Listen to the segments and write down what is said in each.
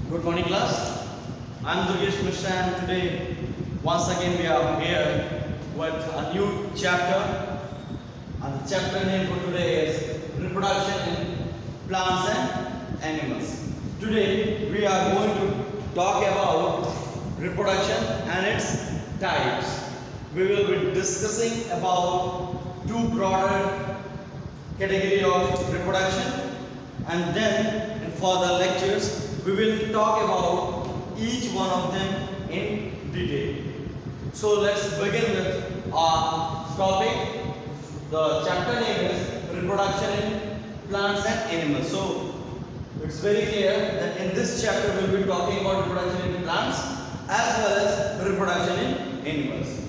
Good morning, class. I'm Durgesh Mishra, and today, once again, we are here with a new chapter. And the chapter name for today is Reproduction in Plants and Animals. Today, we are going to talk about reproduction and its types. We will be discussing about two broader category of reproduction, and then in further lectures we will talk about each one of them in detail. So let's begin with our topic. The chapter name is Reproduction in Plants and Animals. So it's very clear that in this chapter we will be talking about reproduction in plants as well as reproduction in animals.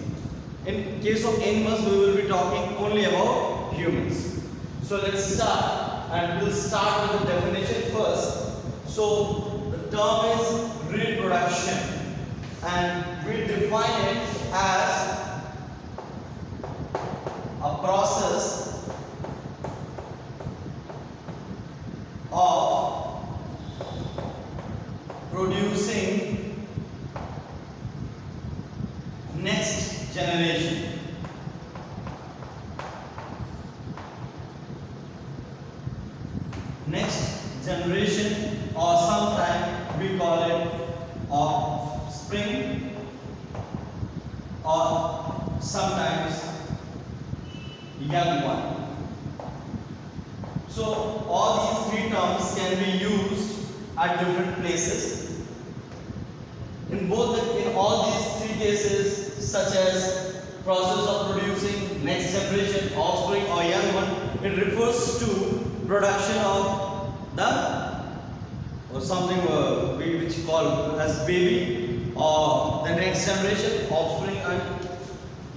In case of animals, we will be talking only about humans. So let's start, and we'll start with the definition first. So the term is reproduction, and we define it as a process of producing next generation. Next generation, or sometimes we call it offspring, or sometimes young one. So all these three terms can be used at different places. In all these three cases, such as process of producing next generation, offspring or young one, it refers to production of the or something which call as baby, or the next generation, offspring and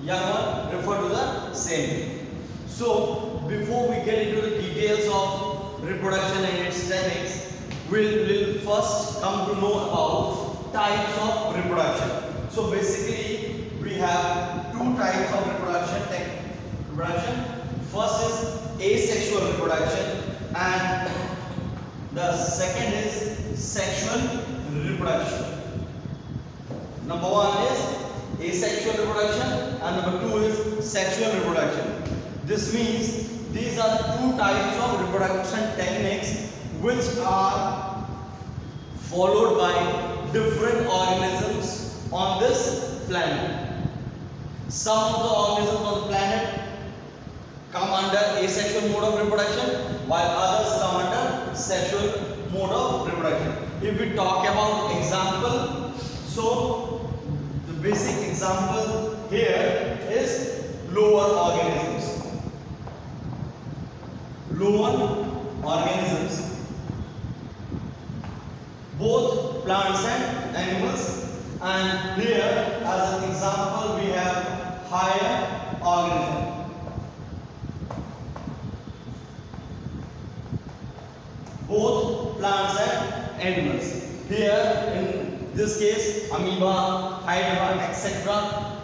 young one refer to the same. So before we get into the details of reproduction and its techniques, we'll first come to know about types of reproduction. So basically we have two types of reproduction. First is asexual reproduction, and the second is sexual reproduction. Number one is asexual reproduction, and number two is sexual reproduction. This means these are two types of reproduction techniques which are followed by different organisms on this planet. Some of the organisms on the planet come under asexual mode of reproduction, while others come under sexual mode of reproduction. If we talk about example, so the basic example here is lower organisms. Lower organisms, both plants and animals, and here as an example we have higher organism. Both plants and animals. Here in this case, amoeba, hydra, etc.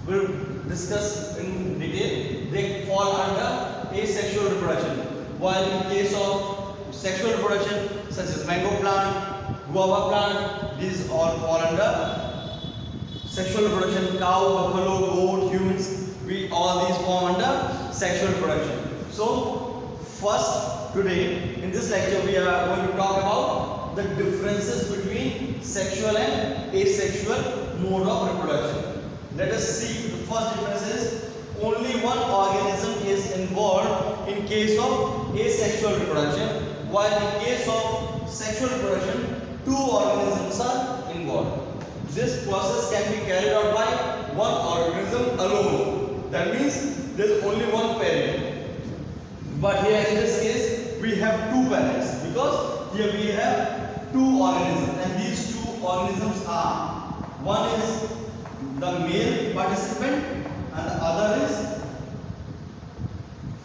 we'll discuss in detail. They fall under asexual reproduction. While in case of sexual reproduction, such as mango plant, guava plant, these all fall under sexual reproduction. Cow, buffalo, goat, humans, all these form under sexual reproduction. So first, today in this lecture we are going to talk about the differences between sexual and asexual mode of reproduction. Let us see. The first difference is only one organism is involved in case of asexual reproduction, while in case of sexual reproduction two organisms are involved. This process can be carried out by one organism alone. That means there is only one parent. But here in this case we have two parents, because here we have two organisms, and these two organisms are, one is the male participant and the other is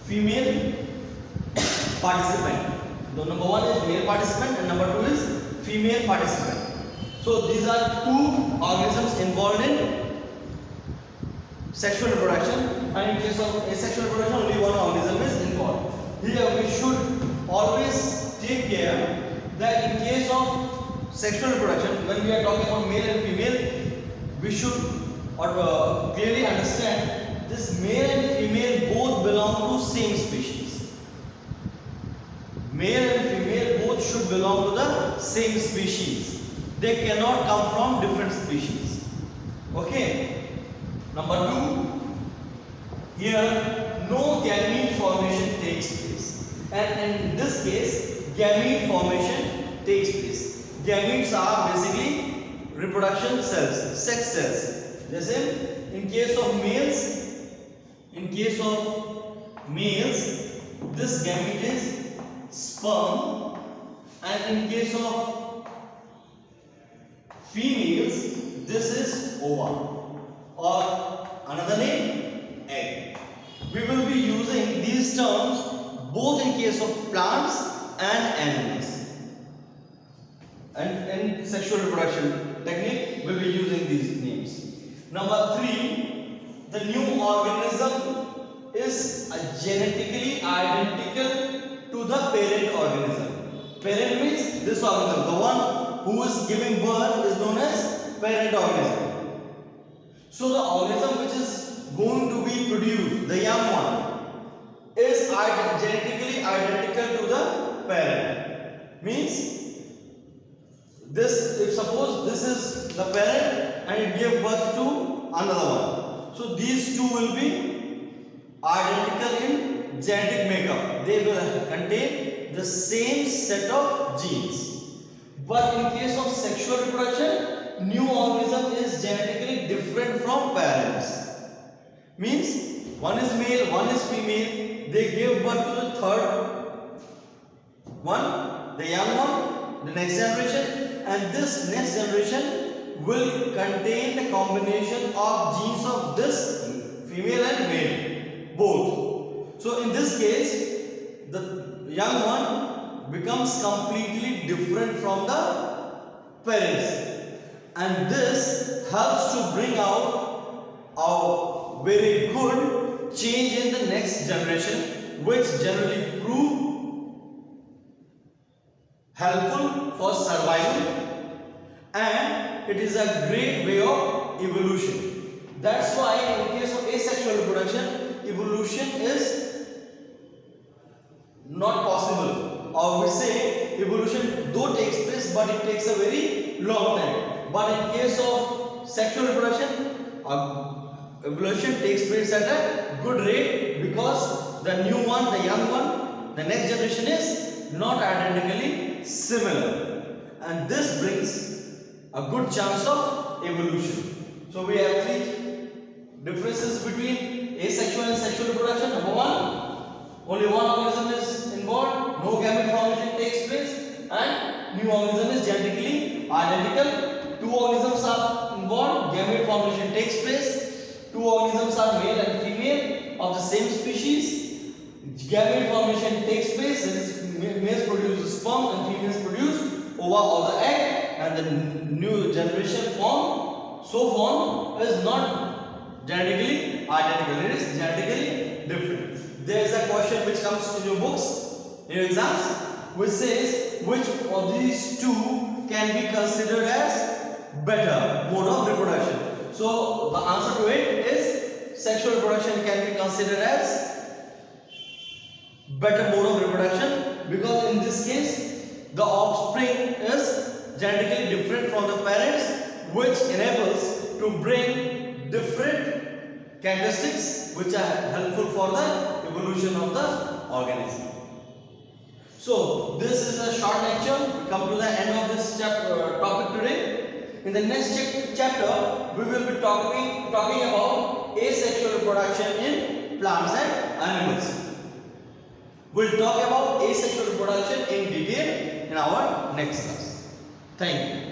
female participant. So number one is male participant and number two is female participant. So these are two organisms involved in sexual reproduction, and in case of asexual reproduction only one organism is involved. Here we should always take care that in case of sexual reproduction, when we are talking about male and female, we should clearly understand this male and female both belong to same species. Male and female both should belong to the same species. They cannot come from different species. Okay. Number 2. Here no gamete formation takes place. And in this case, gamete formation takes place. Gametes are basically reproduction cells, sex cells. जैसे in case of males, this gamete is sperm, and in case of females, this is ova, or another name, egg. We will be using these terms both in case of plants and animals. And in sexual reproduction technique, we will be using these names. Number 3, the new organism is genetically identical to the parent organism. Parent means this organism, the one who is giving birth is known as parent organism. So the organism which is going to be produced, the young one, is genetically identical to the parent. Means this, if suppose this is the parent and it gave birth to another one, so these two will be identical in genetic makeup. They will contain the same set of genes. But in case of sexual reproduction, new organism is genetically different from parents. Means one is male, one is female. They give birth to the third one, the young one, the next generation. And this next generation will contain the combination of genes of this female and male, both. So in this case, the young one becomes completely different from the parents, and this helps to bring out a very good change in the next generation, which generally prove helpful for survival, and it is a great way of evolution. That's why in case of asexual reproduction, evolution is not possible, or we say evolution though takes place, but it takes a very long time. But in case of sexual reproduction, evolution takes place at a good rate, because the new one, the young one, the next generation is not identically similar, and this brings a good chance of evolution. So we have 3 differences between asexual and sexual reproduction. Number 1, only one organism is involved, no gamete formation takes place, and new organism is genetically identical. 2 organisms are involved, gamete formation takes place. 2 organisms are male and female of the same species. Gamete formation takes place, males produce sperm and females produce ova or the egg, and the new generation formed is not genetically identical, it is genetically different. There is a question which comes in your books, in your exams, which says which of these 2 can be considered as better mode of reproduction. So the answer to it is sexual reproduction can be considered as better mode of reproduction, because in this case the offspring is genetically different from the parents, which enables to bring different characteristics which are helpful for the evolution of the organism. So this is a short lecture. We come to the end of this topic today. In the next chapter, we will be talking about asexual reproduction in plants and animals. We'll talk about asexual reproduction in detail in our next class. Thank you.